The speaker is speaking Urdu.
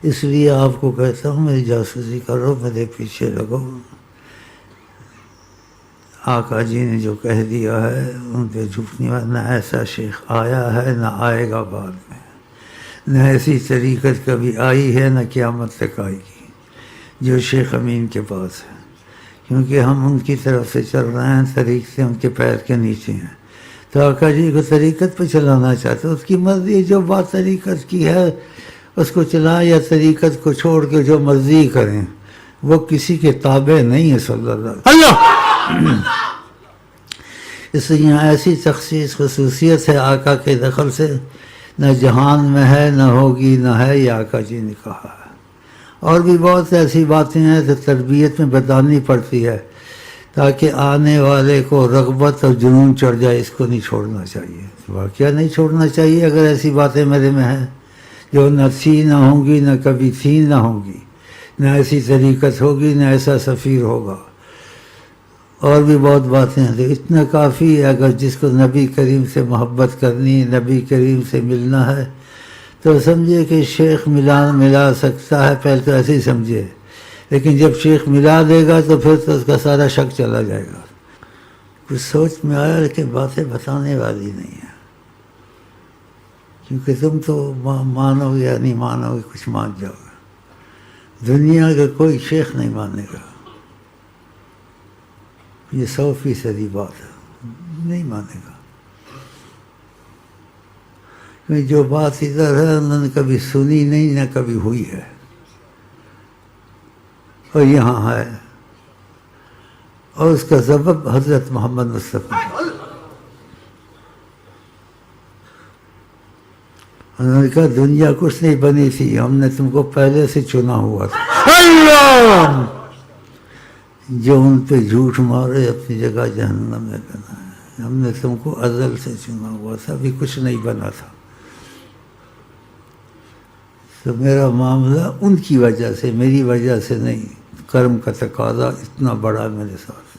اس لیے آپ کو کہتا ہوں میری جاسوسی کرو، میرے پیچھے لگو۔ آقا جی نے جو کہہ دیا ہے ان پہ جھوٹ نہیں بات، نہ ایسا شیخ آیا ہے نہ آئے گا بعد میں، نہ ایسی طریقت کبھی آئی ہے نہ قیامت تک آئے گی جو شیخ امین کے پاس ہے، کیونکہ ہم ان کی طرف سے چل رہے ہیں، طریق سے ان کے پیر کے نیچے ہیں۔ تو آقا جی کو طریقت پہ چلانا چاہتے، اس کی مرضی، جو بات طریقت کی ہے اس کو چلائیں یا طریقت کو چھوڑ کے جو مرضی کریں، وہ کسی کے تابع نہیں ہے صلی اللہ علیہ وسلم۔ اس لیے یہاں ایسی تخصیص خصوصیت ہے آقا کے دخل سے، نہ جہان میں ہے نہ ہوگی نہ ہے، یہ آقا جی نے کہا ہے۔ اور بھی بہت ایسی باتیں ہیں جو تربیت میں بتانی پڑتی ہے تاکہ آنے والے کو رغبت اور جنون چڑھ جائے، اس کو نہیں چھوڑنا چاہیے، واقعہ نہیں چھوڑنا چاہیے۔ اگر ایسی باتیں میرے میں ہیں جو نہ تھی نہ ہوں گی، نہ کبھی تھی نہ ہوں گی، نہ ایسی طریقت ہوگی نہ ایسا سفیر ہوگا، اور بھی بہت باتیں ہیں، تو اتنا کافی ہے۔ اگر جس کو نبی کریم سے محبت کرنی، نبی کریم سے ملنا ہے، تو سمجھے کہ شیخ ملا سکتا ہے، پہلے تو ایسے ہی سمجھے، لیکن جب شیخ ملا دے گا تو پھر تو اس کا سارا شک چلا جائے گا۔ کچھ سوچ میں آیا لیکن باتیں بتانے والی نہیں ہیں، کیونکہ تم تو مانو گے یا نہیں مانو گے، کچھ مان جاؤ گے۔ دنیا کا کوئی شیخ نہیں مانے گا، یہ 100% بات ہے، نہیں مانے گا، کیونکہ جو بات ادھر ہے انہوں نے کبھی سنی نہیں نہ کبھی ہوئی ہے، اور یہاں ہے، اور اس کا سبب حضرت محمد مصطفیٰ۔ انہوں نے کہا دنیا کچھ نہیں بنی تھی، ہم نے تم کو پہلے سے چنا ہوا تھا۔ اللہ! جو ان پہ جھوٹ مارے اپنی جگہ جہنم میں بنا ہے، ہم نے تم کو ازل سے چنا ہوا تھا، ابھی کچھ نہیں بنا تھا۔ تو میرا معاملہ ان کی وجہ سے، میری وجہ سے نہیں، کرم کا تقاضا اتنا بڑا میرے ساتھ۔